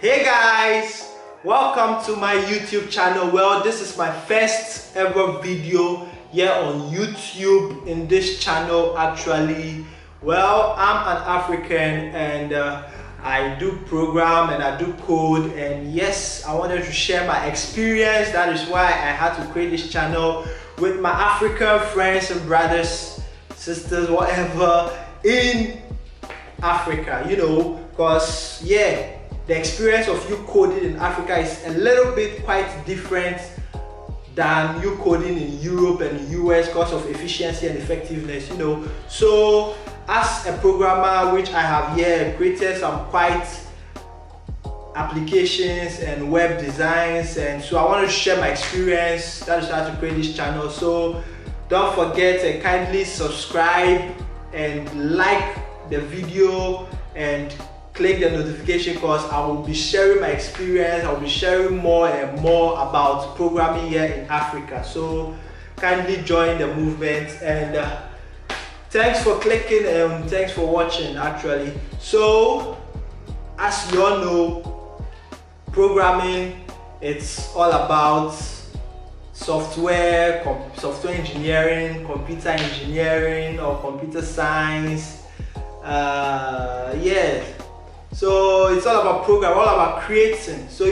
Hey guys, welcome to my YouTube channel. Well, this is my first ever video here on YouTube in this channel actually. Well, I'm an African and I do program and I do code, and yes, I wanted to share my experience. That is why I had to create this channel with my African friends and brothers, sisters, whatever in Africa, because yeah, the experience of you coding in Africa is a little bit quite different than you coding in Europe and the US because of efficiency and effectiveness, So as a programmer, which I have here created some quite applications and web designs, and so I want to share my experience. That is how to create this channel. So don't forget to kindly subscribe and like the video and click the notification, because I will be sharing my experience. I will be sharing more and more about programming here in Africa. So kindly join the movement, and thanks for clicking and thanks for watching actually. So as you all know, programming, it's all about software engineering, computer engineering or computer science. Yeah, so it's all about program, all about creating. So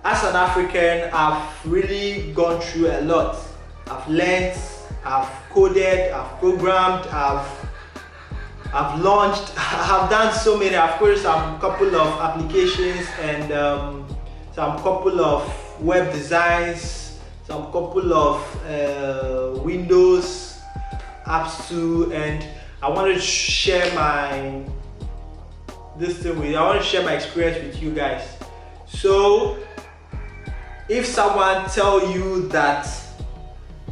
as an African, I've really gone through a lot. I've learned, I've coded, I've programmed, I've launched, I've done so many. I've coded some couple of applications and some couple of web designs, some couple of Windows apps too, and I wanted to share I want to share my experience with you guys. So if someone tell you that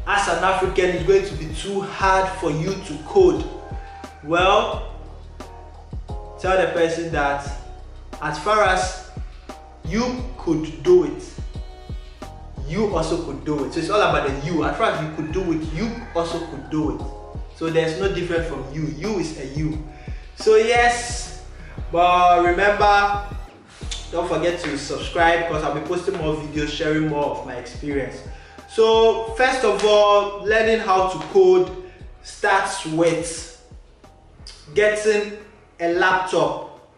as an African it's going to be too hard for you to code, well, tell the person that as far as you could do it, you also could do it. So it's all about the you. As far as you could do it, you also could do it. So there's no difference from you. You is a you. So yes, but remember, don't forget to subscribe, because I'll be posting more videos sharing more of my experience. So first of all, learning how to code starts with getting a laptop,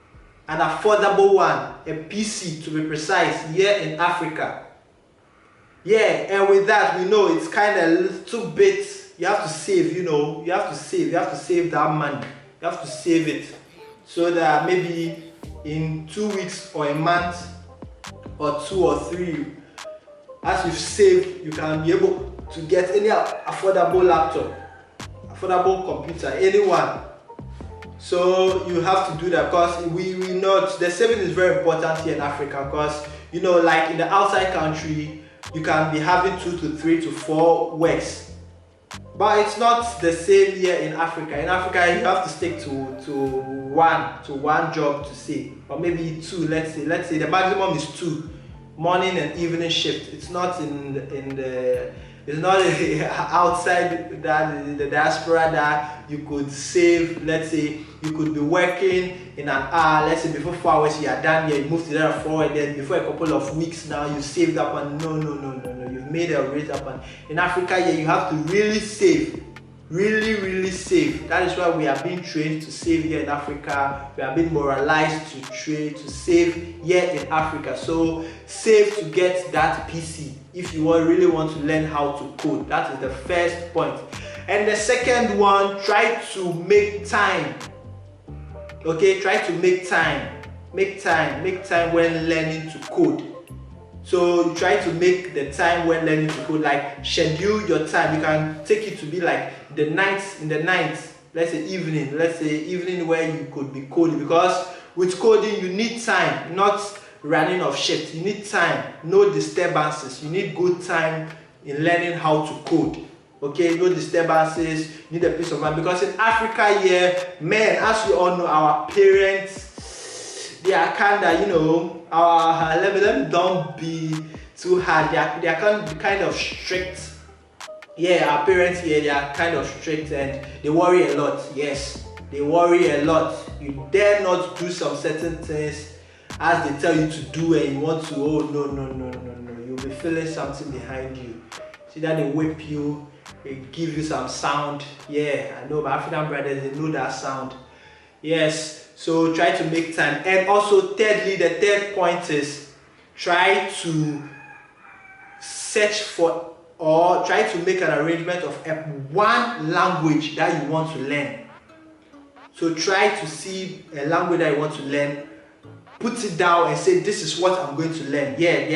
an affordable one, a PC to be precise, here in Africa. Yeah, and with that, we know it's kind of a little bit, you have to save, you have to save that money, you have to save it, so that maybe in 2 weeks or a month or 2 or 3, as you've saved, you can be able to get any affordable laptop, affordable computer, anyone. So you have to do that, because we know the saving is very important here in Africa, because like in the outside country, you can be having 2 to 3 to 4 works. But it's not the same here in Africa. In Africa, you have to stick to one job to save, or maybe 2. Let's say the maximum is 2, morning and evening shift. It's not it's not outside that the diaspora that you could save. Let's say you could be working in an hour. Let's say before 4 hours you are done here, you move to the other 4, and then before a couple of weeks now you saved up. And no, you've made a rate up. And in Africa here, you have to really save, really save. That is why we are being trained to save here in Africa. We are being moralized to save here in Africa. So save to get that PC if you really want to learn how to code. That is the first point. And the second one, try to make time. Okay, try to make time when learning to code. So you try to make the time when learning to code, like schedule your time. You can take it to be like in the night, let's say evening where you could be coding, because with coding you need time, not running of shift. You need time, no disturbances. You need good time in learning how to code. Okay, no disturbances, you need a peace of mind, because in Africa here, men, as we all know, our parents, they are kinda, let me don't be too hard. They are kind of strict. Yeah, our parents here, they are kind of strict and they worry a lot. Yes, they worry a lot. You dare not do some certain things as they tell you to do and you want to, oh no, you'll be feeling something behind you. See that they whip you, they give you some sound. Yeah, I know my African brothers, they know that sound. Yes, so try to make time. And also thirdly, the third point is try to search for or try to make an arrangement of one language that you want to learn. So try to see a language that you want to learn, put it down and say, this is what I'm going to learn. Yeah,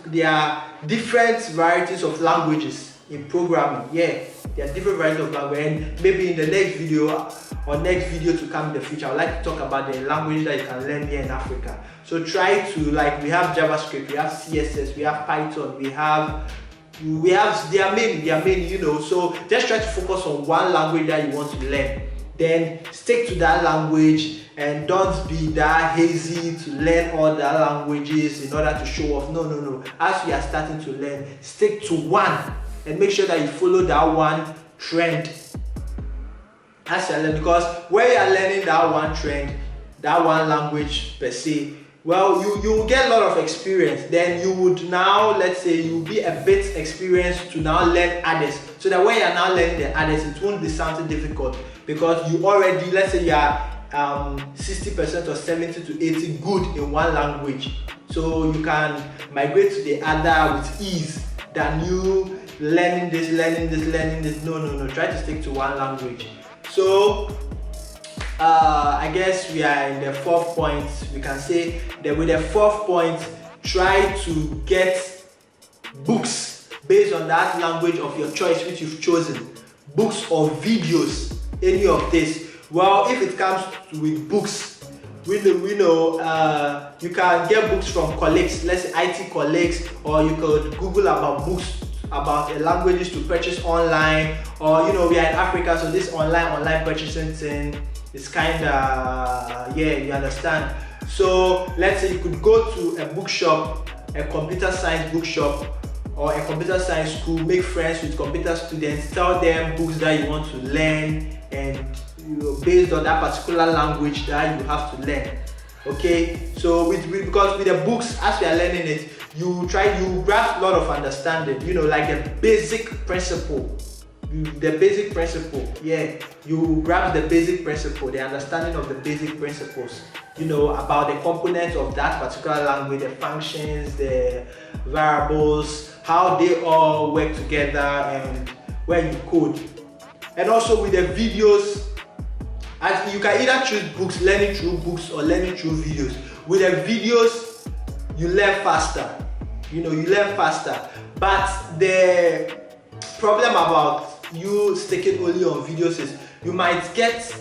there are different varieties of languages in programming. Yeah, there are different varieties of language, and maybe in the next video or next video to come in the future, I would like to talk about the languages that you can learn here in Africa. So try to, like, we have JavaScript, we have CSS, we have Python, we have there are many, you know. So just try to focus on one language that you want to learn, then stick to that language and don't be that hazy to learn all the languages in order to show off. No. As you are starting to learn, stick to one and make sure that you follow that one trend as you are learning, because when you are learning that one trend, that one language per se, well, you will get a lot of experience. Then you would now, let's say, you'll be a bit experienced to now learn others, so that when you're now learning the others, it won't be something difficult, because you already, let's say you are 60% or 70 to 80 good in one language, so you can migrate to the other with ease than you learning this. No, try to stick to one language. So I guess we are in the fourth point. We can say that with the fourth point, try to get books based on that language of your choice which you've chosen. Books or videos, any of this. Well, if it comes with books, we know you can get books from colleagues, let's say IT colleagues, or you could Google about books about languages to purchase online, or you know, we are in Africa, so this online purchasing thing is kind of, yeah, you understand. So let's say you could go to a bookshop, a computer science bookshop or a computer science school, make friends with computer students, tell them books that you want to learn, and based on that particular language that you have to learn. Okay, so because with the books, as we are learning it, you grasp a lot of understanding, you know, like the basic principle. Yeah, you grab the basic principle, the understanding of the basic principles, you know, about the components of that particular language, the functions, the variables, how they all work together, and where you code. And also with the videos, as you can either choose books, learning through books, or learning through videos. With the videos, you learn faster, you know, but the problem about you sticking only on videos is you might get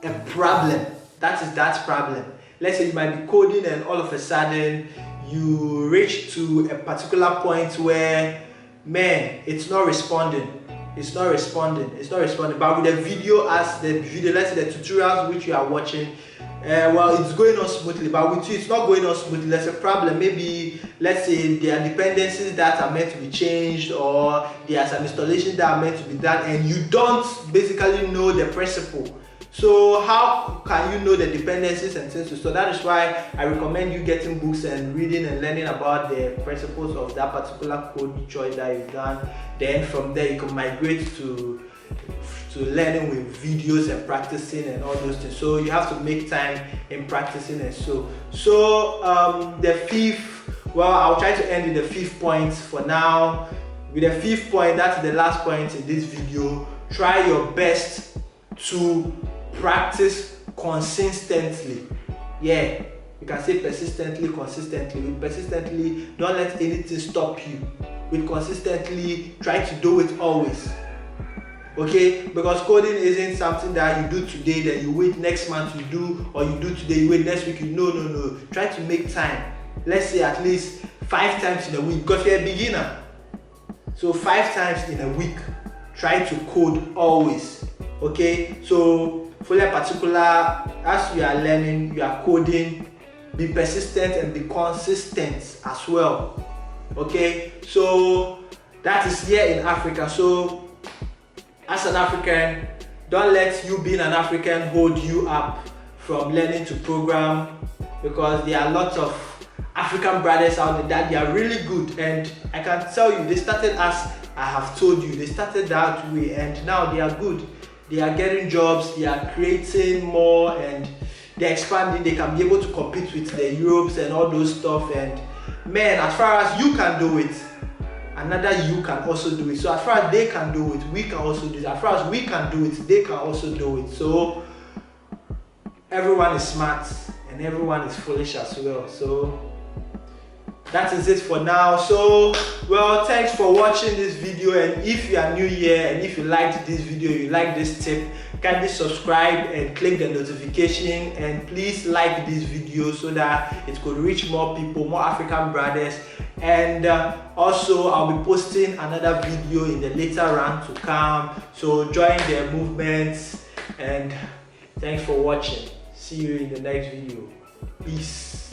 a problem. That problem. Let's say you might be coding and all of a sudden you reach to a particular point where, man, it's not responding. But with the video, let's say the tutorials which you are watching, well, it's going on smoothly, but with you it's not going on smoothly. There's a problem. Maybe, let's say, there are dependencies that are meant to be changed, or there are some installations that are meant to be done, and you don't basically know the principle. So how can you know the dependencies and things? So that is why I recommend you getting books and reading and learning about the principles of that particular code choice that you've done. Then from there you can migrate to learning with videos and practicing and all those things. So you have to make time in practicing. And so the fifth, well, I'll try to end with the fifth point for now. With the fifth point, that's the last point in this video. Try your best to practice consistently. Yeah, you can say persistently, consistently. With persistently, don't let anything stop you. With consistently, try to do it always. Okay, because coding isn't something that you do today, then you wait next month you do, or you do today, you wait next week. No. Try to make time. Let's say at least 5 times in a week, because you're a beginner. So 5 times in a week, try to code always. Okay, so for that particular, as you are learning, you are coding, be persistent and be consistent as well. Okay, so that is here in Africa. So as an African, don't let you being an African hold you up from learning to program because there are lots of African brothers out there that they are really good, and I can tell you they started as I have told you, they started that way, and now they are good. They are getting jobs, they are creating more, and they're expanding. They can be able to compete with the Europes and all those stuff. And man, as far as you can do it, another you can also do it. So as far as they can do it, we can also do it. As far as we can do it, they can also do it. So everyone is smart and everyone is foolish as well. So that is it for now. So well, thanks for watching this video, and if you are new here and if you liked this video, you like this tip, kindly subscribe and click the notification, and please like this video so that it could reach more people, more African brothers. And also I'll be posting another video in the later round to come, so join the movement. And thanks for watching. See you in the next video. Peace.